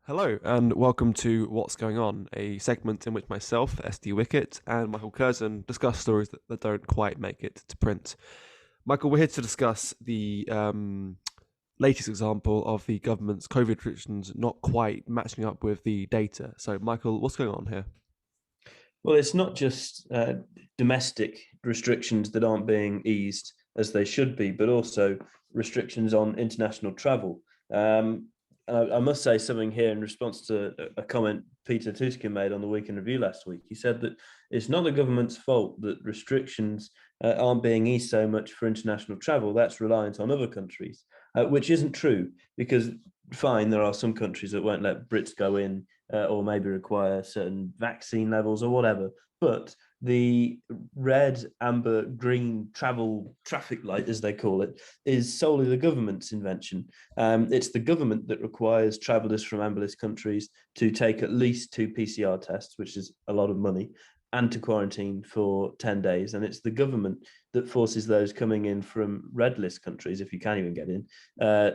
Hello and welcome to What's Going On, a segment in which myself, SD Wickett, and Michael Curzon discuss stories that don't quite make it to print. Michael, we're here to discuss the latest example of the government's COVID restrictions not quite matching up with the data. So, Michael, what's going on here? Well, it's not just domestic restrictions that aren't being eased as they should be, but also restrictions on international travel. I must say something here in response to a comment Peter Tuskin made on the Week in Review last week. He said that it's not the government's fault that restrictions aren't being eased so much for international travel. That's reliant on other countries, which isn't true because, fine, there are some countries that won't let Brits go in or maybe require certain vaccine levels or whatever. But the red, amber, green travel traffic light, as they call it, is solely the government's invention. It's the government that requires travellers from amber list countries to take at least 2 PCR tests, which is a lot of money, and to quarantine for 10 days. And it's the government that forces those coming in from red list countries, if you can even get in,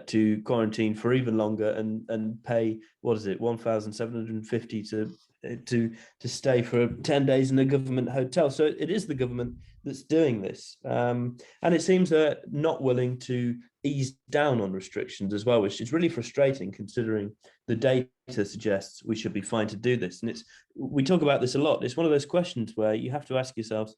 to quarantine for even longer and pay, what is it, 1,750 to stay for 10 days in a government hotel. So it is the government that's doing this. And it seems they're not willing to ease down on restrictions as well, which is really frustrating considering the data suggests we should be fine to do this. And we talk about this a lot. It's one of those questions where you have to ask yourselves,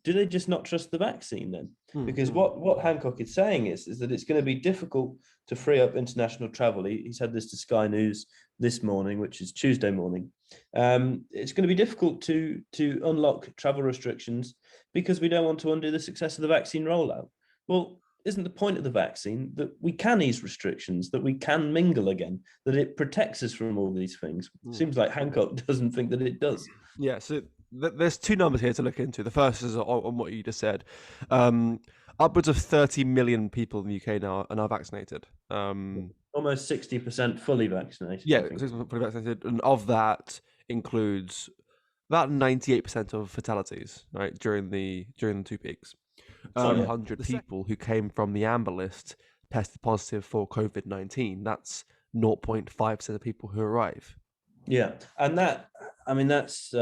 do they just not trust the vaccine then? Because what Hancock is saying is that it's going to be difficult to free up international travel. He said this to Sky News this morning, which is Tuesday morning. It's going to be difficult to unlock travel restrictions because we don't want to undo the success of the vaccine rollout. Well, isn't the point of the vaccine that we can ease restrictions, that we can mingle again, that it protects us from all these things? Seems like Hancock doesn't think that it does. Yeah, so there's two numbers here to look into. The first is on what you just said. Upwards of 30 million people in the UK now are now vaccinated. Almost 60% fully vaccinated. Yeah, 60% fully vaccinated, and of that includes about 98% of fatalities, right, during the 2 peaks. 100 people who came from the amber list tested positive for COVID-19. That's 0.5% of people who arrive. Yeah, and that's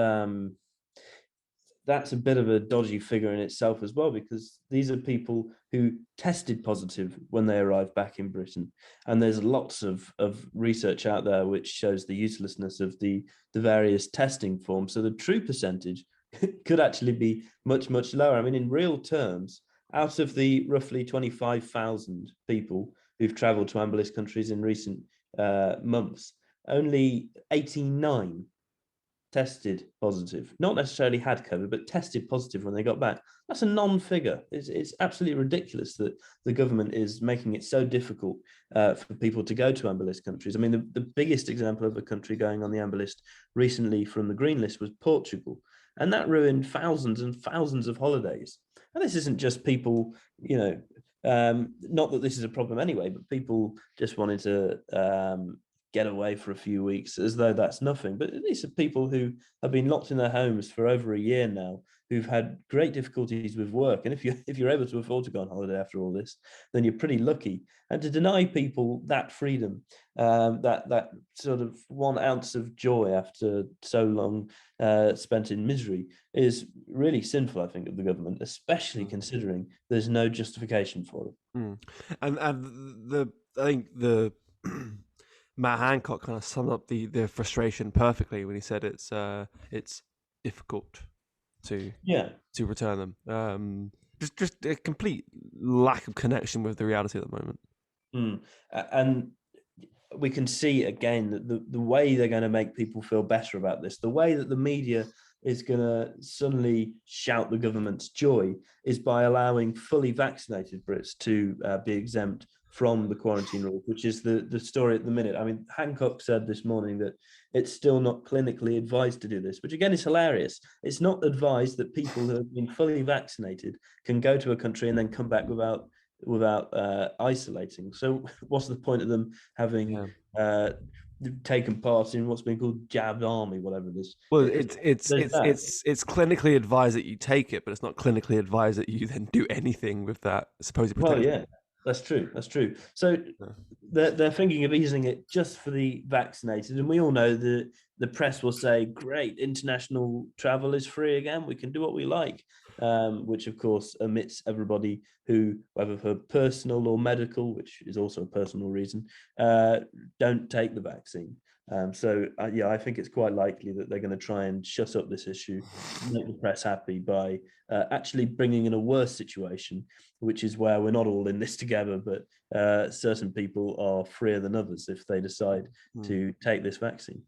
a bit of a dodgy figure in itself as well, because these are people who tested positive when they arrived back in Britain. And there's lots of research out there which shows the uselessness of the various testing forms. So the true percentage could actually be much, much lower. I mean, in real terms, out of the roughly 25,000 people who've traveled to amber list countries in recent months, only 89 tested positive, not necessarily had COVID, but tested positive when they got back. That's a non-figure. It's absolutely ridiculous that the government is making it so difficult for people to go to amber list countries. I mean, the biggest example of a country going on the amber list recently from the green list was Portugal. And that ruined thousands and thousands of holidays. And this isn't just people, not that this is a problem anyway, but people just wanted to get away for a few weeks as though that's nothing. But these are people who have been locked in their homes for over a year now, who've had great difficulties with work. And if you're able to afford to go on holiday after all this, then you're pretty lucky. And to deny people that freedom, that sort of 1 ounce of joy after so long spent in misery, is really sinful, I think, of the government, especially considering there's no justification for it. And I think the Matt Hancock kind of summed up the frustration perfectly when he said it's difficult to return them. Just a complete lack of connection with the reality at the moment. And we can see again that the way they're going to make people feel better about this, the way that the media is going to suddenly shout the government's joy, is by allowing fully vaccinated Brits to be exempt from the quarantine rules, which is the story at the minute. I mean, Hancock said this morning that it's still not clinically advised to do this, which again is hilarious. It's not advised that people who have been fully vaccinated can go to a country and then come back without isolating. So what's the point of them having taken part in what's been called jabbed army, whatever it is? Well, it's clinically advised that you take it, but it's not clinically advised that you then do anything with that supposed protection. Well, yeah. That's true. That's true. So Yeah. they're thinking of easing it just for the vaccinated, and we all know the press will say, "Great, international travel is free again. We can do what we like," which of course omits everybody who, whether for personal or medical, which is also a personal reason, don't take the vaccine. Yeah, I think it's quite likely that they're going to try and shut up this issue, make the press happy by actually bringing in a worse situation, which is where we're not all in this together, but certain people are freer than others if they decide Mm. to take this vaccine.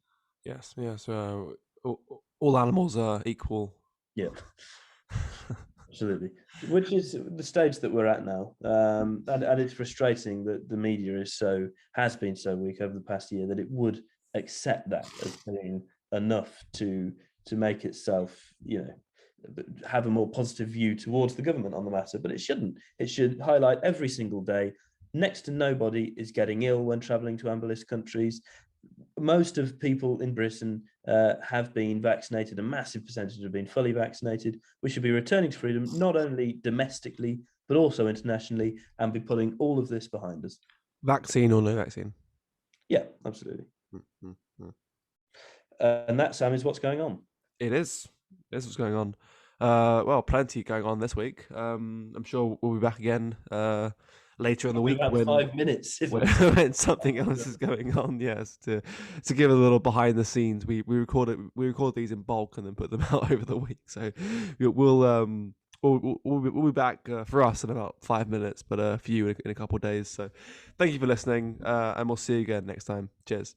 Yes, yes. All animals are equal. Yeah, absolutely. Which is the stage that we're at now, and it's frustrating that the media has been so weak over the past year that it would accept that as being enough to make itself, have a more positive view towards the government on the matter, but it shouldn't. It should highlight every single day. Next to nobody is getting ill when traveling to ambalist countries. Most of people in Britain have been vaccinated. A massive percentage have been fully vaccinated. We should be returning to freedom, not only domestically, but also internationally, and be putting all of this behind us. Vaccine or no vaccine? Yeah, absolutely. Mm-hmm. And that, Sam, is what's going on. It is. This is what's going on. Well, plenty going on this week. I'm sure we'll be back again later in the week about when 5 minutes when something else is going on. Yes, to give a little behind the scenes. We record these in bulk and then put them out over the week. So we'll be back for us in about 5 minutes, but for you in a couple of days. So thank you for listening, and we'll see you again next time. Cheers.